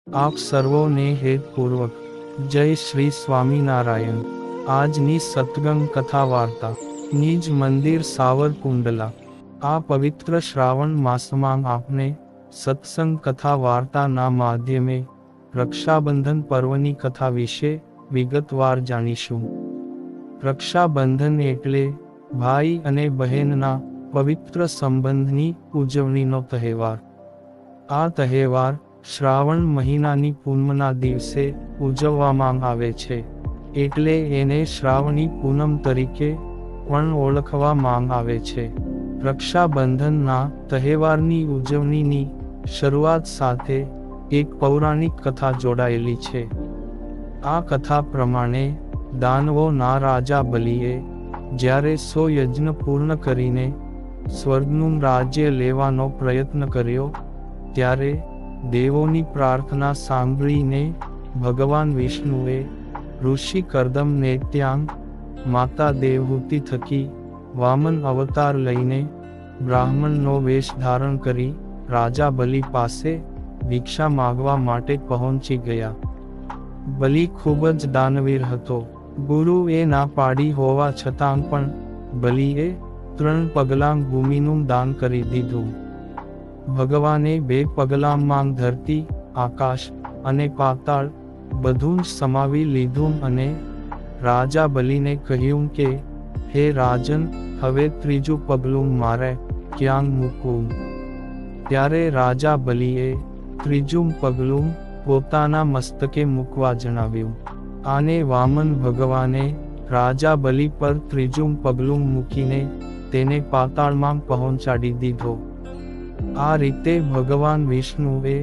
આપ સર્વોને હેતપૂર્વક જય શ્રી સ્વામિનારાયણ। આજની સત્સંગ કથા વાર્તા નિજ મંદિર સાવરકુંડલા। આ પવિત્ર શ્રાવણ માસમાં આપણે સત્સંગ કથા વાર્તાના માધ્યમે રક્ષાબંધન પર્વની કથા વિશે વિગતવાર જાણીશું। રક્ષાબંધન એટલે ભાઈ અને બહેનના પવિત્ર સંબંધની ઉજવણીનો તહેવાર। આ તહેવાર શ્રાવણ મહિનાની પૂનમના દિવસે ઉજવવામાં આવે છે, એટલે એને શ્રાવણી પૂનમ તરીકે પણ ઓળખવામાં આવે છે। રક્ષાબંધનના તહેવારની ઉજવણીની શરૂઆત સાથે એક પૌરાણિક કથા જોડાયેલી છે। આ કથા પ્રમાણે દાનવોના રાજા બલિએ જ્યારે 100 યજ્ઞ પૂર્ણ કરીને સ્વર્ગનું રાજ્ય લેવાનો પ્રયત્ન કર્યો, ત્યારે દેવોની પ્રાર્થના સાંભળીને ભગવાન વિષ્ણુએ ઋષિ કર્દમને ત્યાં માતા દેવહૂતિ થકી વામન અવતાર લઈને બ્રાહ્મણનો વેશ ધારણ કરી રાજા બલિ પાસે ભિક્ષા માગવા માટે પહોંચી ગયા। બલિ ખૂબ જ દાનવીર હતો। ગુરુએ ના પાડી હોવા છતાં પણ બલિએ 3 પગલાં ભૂમિનું દાન કરી દીધું। ભગવાને 2 પગલાંમાં ધરતી, આકાશ અને પાતાળ બધું જ સમાવી લીધું અને રાજા બલિને કહ્યું કે, હે રાજન, હવે 3જું પગલું મારે ક્યાં મૂકવું? ત્યારે રાજા બલિએ 3જું પગલું પોતાના મસ્તકે મૂકવા જણાવ્યું। આને વામન ભગવાને રાજા બલિ પર 3જું પગલું મૂકીને તેને પાતાળમાં પહોંચાડી દીધો। આ રીતે ભગવાન વિષ્ણુએ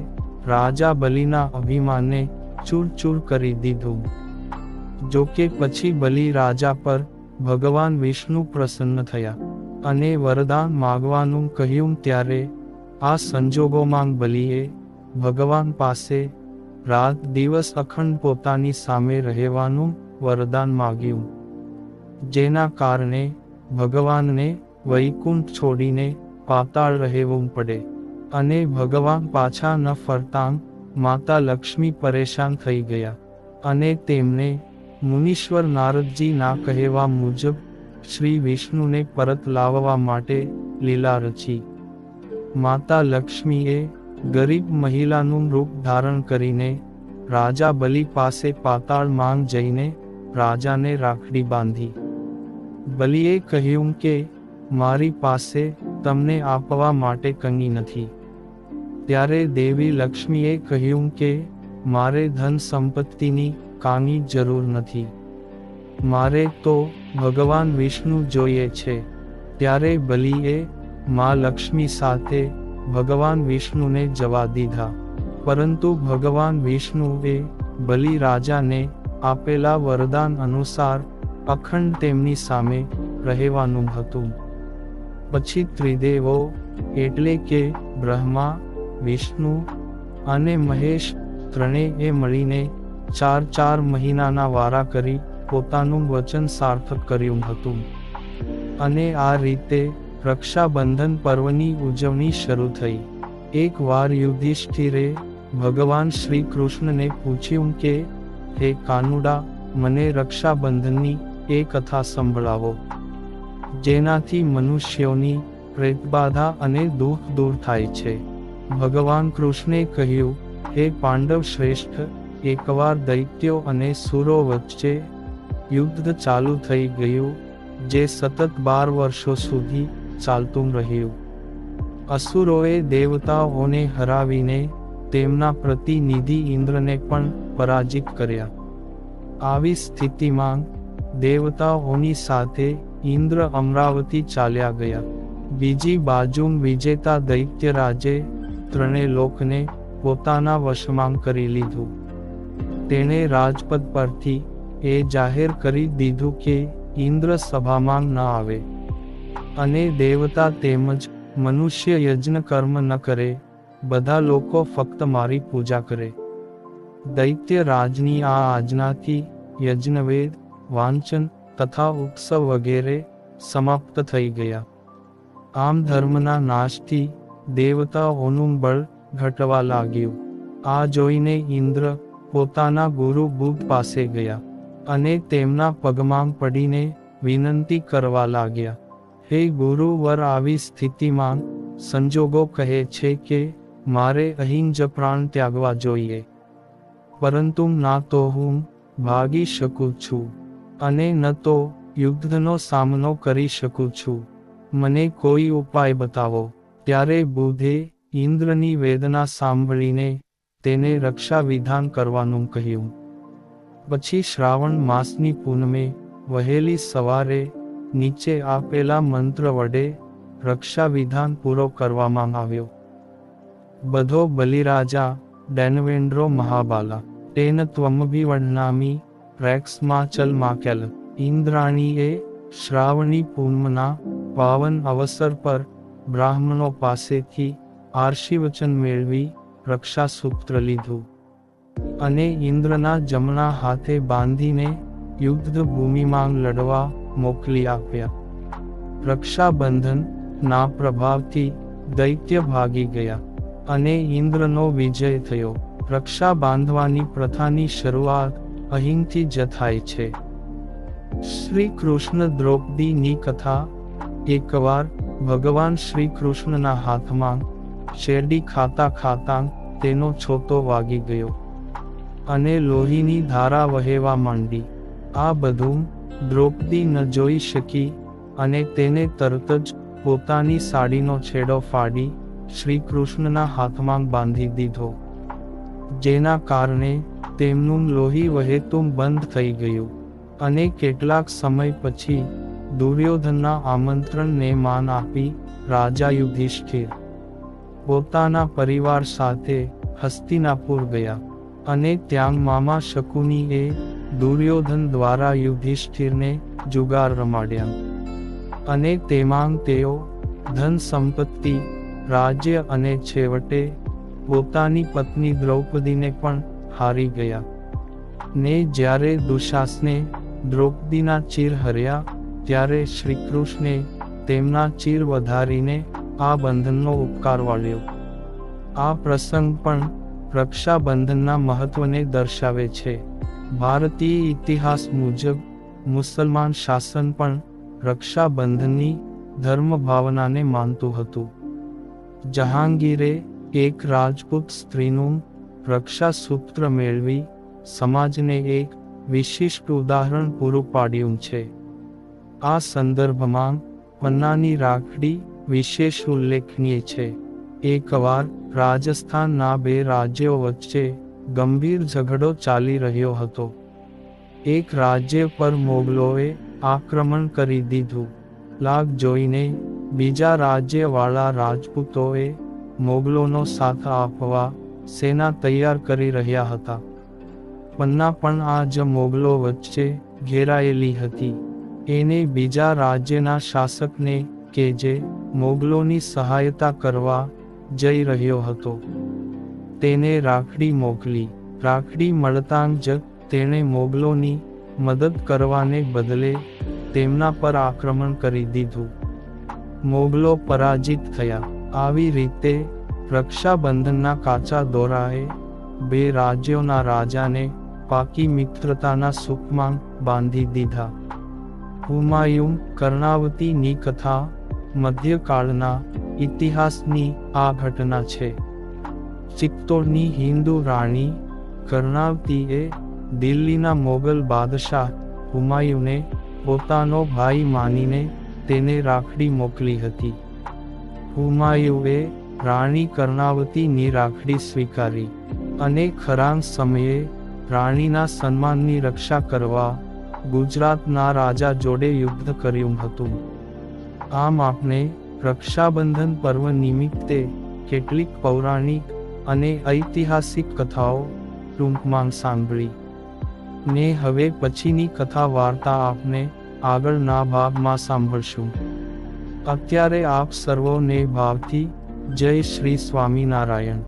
રાજા બલિના અભિમાનને ચૂર-ચૂર કરી દીધું। જોકે પછી બલિ રાજા પર ભગવાન વિષ્ણુ પ્રસન્ન થયા અને વરદાન માગવાનું કહ્યું। ત્યારે આ સંજોગોમાં બલિએ ભગવાન પાસે રાત દિવસ અખંડ પોતાની સામે રહેવાનું વરદાન માગ્યું, જેના કારણે ભગવાનને વૈકુંઠ છોડીને પાતાળ રહેવું પડે અને ભગવાન પાછા ન ફરતાં માતા લક્ષ્મી પરેશાન થઈ ગયા અને તેમને મુનીશ્વર નારદજી ના કહેવા મુજબ શ્રી વિષ્ણુને પરત લાવવા માટે લીલા રચી। માતા લક્ષ્મીએ ગરીબ મહિલાનું રૂપ ધારણ કરીને રાજા બલિ પાસે પાતાળમાં જઈને રાજાને રાખડી બાંધી। બલિએ કહ્યું કે, મારી પાસે તમને આપવા માટે કંઈ નથી। ત્યારે દેવી લક્ષ્મીએ કહ્યું કે, મારે ધન સંપત્તિની કાંઈ જરૂર નથી, મારે તો ભગવાન વિષ્ણુ જોઈએ છે। ત્યારે બલિએ માં લક્ષ્મી સાથે ભગવાન વિષ્ણુને જવા દીધા, પરંતુ ભગવાન વિષ્ણુએ બલિ રાજાને આપેલા વરદાન અનુસાર અખંડ તેમની સામે રહેવાનું હતું। પછી ત્રિદેવો એટલે કે બ્રહ્મા, વિષ્ણુ અને મહેશ ત્રણેય મળીને 4 મહિનાના વારા કરી પોતાનું વચન સાર્થક કર્યું હતું અને આ રીતે રક્ષાબંધન પર્વની ઉજવણી શરૂ થઈ। એક વાર યુધિષ્ઠિરે ભગવાન શ્રી કૃષ્ણને પૂછ્યું કે, હે કાનુડા, મને રક્ષાબંધનની એ કથા સંભળાવો, જેનાથી મનુષ્યોની પ્રેતબાધા અને દુઃખ દૂર થાય છે। ભગવાન કૃષ્ણે કહ્યું, હે પાંડવ શ્રેષ્ઠ, એકવાર દૈત્યો અને સુરો વચ્ચે યુદ્ધ ચાલુ થઈ ગયું, જે સતત 12 વર્ષો સુધી ચાલતું રહ્યું। અસુરોએ દેવતાઓને હરાવીને તેમના પ્રતિનિધિ ઇન્દ્રને પણ પરાજિત કર્યા। આવી સ્થિતિમાં દેવતાઓની સાથે ઇન્દ્ર અમરાવતી ચાલ્યા ગયા। બીજી બાજુ વિજેતા દૈત્યરાજે 3 લોકને પોતાના વશમાં કરી લીધું। તેણે રાજપદ પરથી એ જાહેર કરી દીધું કે ઇન્દ્ર સભામાં ન આવે અને દેવતા તેમજ મનુષ્ય યજ્ઞ કર્મ ન કરે, બધા લોકો ફક્ત મારી પૂજા કરે। દૈત્ય રાજની આ આજ્ઞાથી યજ્ઞવેદ, વાંચન તથા ઉત્સવ વગેરે સમાપ્ત થઈ ગયા। આમ ધર્મના નાશથી દેવતાઓનું બળ ઘટવા લાગ્યું આ જોઈને ઇન્દ્ર પોતાના ગુરુ બુધ પાસે ગયા અને તેમના પગમાં પડીને વિનંતી કરવા લાગ્યા, હે ગુરુવર, આવી સ્થિતિમાં સંજોગો કહે છે કે મારે અહીં જ પ્રાણ ત્યાગવા જોઈએ, પરંતુ ના તો હું ભાગી શકું છું અને ન તો યુદ્ધનો સામનો કરી શકું છું, મને કોઈ ઉપાય બતાવો. ત્યારે બુધે ઇન્દ્રની વેદના સાંભળીને તેને રક્ષા વિધાન કરવાનું કહ્યું. પછી શ્રાવણ માસની પૂનમે વહેલી સવારે નીચે આપેલા મંત્ર વડે રક્ષા વિધાન પૂરો કરવામાં આવ્યો. બધો બલિરાજા ડેનવેન્ડ્રો મહાબાલા તેન ત્વમભિવડનામી રેક્સમાચલ માકેલ. ઇન્દ્રાણીએ શ્રાવણી પૂનમના પાવન અવસર પર બ્રાહ્મણો પાસેથી આશીર્વચન મેળવી રક્ષાસૂત્ર લીધું અને ઇન્દ્રના જમણા હાથે બાંધીને યુદ્ધ ભૂમિમાં લડવા મોકલી આપ્યા. રક્ષાબંધન ના પ્રભાવથી દૈત્ય ભાગી ગયા અને ઇન્દ્રનો વિજય થયો. રક્ષા બાંધવાની પ્રથાની શરૂઆત અહીંથી જ થાય છે. શ્રી કૃષ્ણ દ્રૌપદીની કથા. એકવાર ભગવાન શ્રી કૃષ્ણના હાથમાં શેરડી ખાતા ખાતા તેનો છોતો વાગી ગયો અને લોહીની ધારા વહેવા માંડી. આ બધું દ્રૌપદી ન જોઈ શકી અને તેને તરત જ પોતાની સાડીનો છેડો ફાડી શ્રી કૃષ્ણના હાથમાં બાંધી દીધો, જેના કારણે તેમનું લોહી વહેતું બંધ થઈ ગયું. અને કેટલાક સમય પછી દુર્યોધનના આમંત્રણને માન આપી રાજા યુધિષ્ઠિર પોતાના પરિવાર સાથે હસ્તિનાપુર ગયા અને ત્યાં મામા શકુનીએ દુર્યોધન દ્વારા યુધિષ્ઠિરને જુગાર રમાડ્યા અને તેમાં તેઓ ધન સંપત્તિ, રાજ્ય અને છેવટે પોતાની પત્ની દ્રૌપદીને પણ હારી ગયા. ને જ્યારે દુશાસને દ્રૌપદીના ચીર હર્યા ત્યારે શ્રીકૃષ્ણે તેમના ચીર વધારીને આ બંધનનો ઉપકાર વાળ્યો. આ પ્રસંગ પણ રક્ષાબંધનના મહત્વને દર્શાવે છે. ભારતીય ઇતિહાસ મુજબ મુસલમાન શાસન પણ રક્ષાબંધનની ધર્મ ભાવનાને માનતું હતું. જહાંગીરે એક રાજપૂત સ્ત્રીનું રક્ષાસૂત્ર મેળવી સમાજને એક વિશિષ્ટ ઉદાહરણ પૂરું પાડ્યું છે. આ સંદર્ભમાં પન્નાની રાખડી વિશેષ ઉલ્લેખનીય છે. એકવાર રાજસ્થાનના બે રાજ્યો વચ્ચે ગંભીર ઝઘડો ચાલી રહ્યો હતો. એક રાજ્ય પર મોગલોએ આક્રમણ કરી દીધું. લાગ જોઈને બીજા રાજ્યવાળા રાજપૂતોએ મોગલોનો સાથ આપવા સેના તૈયાર કરી રહ્યા હતા. પન્ના પણ આ જ મોગલો વચ્ચે ઘેરાયેલી હતી. એને બીજા રાજ્યના શાસકને કે જે મોગલોની સહાયતા કરવા જઈ રહ્યો હતો તેને રાખડી મોકલી. રાખડી મળતાં જ તેણે મોગલોની મદદ કરવાને બદલે તેમના પર આક્રમણ કરી દીધું. મોગલો પરાજિત થયા. આવી રીતે રક્ષાબંધનના કાચા દોરાએ બે રાજ્યોના રાજાને પાકી મિત્રતાના સુખમાં બાંધી દીધા. હુમાયુન કર્ણાવતીની કથા. મધ્યકાળના ઇતિહાસની આ ઘટના છે. ચિત્તોડની હિન્દુ રાણી કર્ણાવતીએ દિલ્હીના મોગલ બાદશાહ હુમાયુને પોતાનો ભાઈ માનીને તેને રાખડી મોકલી હતી. હુમાયુએ રાણી કર્ણાવતીની રાખડી સ્વીકારી અને ખરાં સમયે રાણીના સન્માનની રક્ષા કરવા ગુજરાતના રાજા જોડે યુદ્ધ કર્યું હતું. આમ આપણે રક્ષાબંધન પર્વ નિમિત્તે કેટલીક પૌરાણિક અને ઐતિહાસિક કથાઓ ટૂંકમાં સાંભળી ને હવે પછીની કથા વાર્તા આપને આગળના ભાગમાં સાંભળશું. અત્યારે આપ સર્વોને ભાવથી જય શ્રી સ્વામિનારાયણ.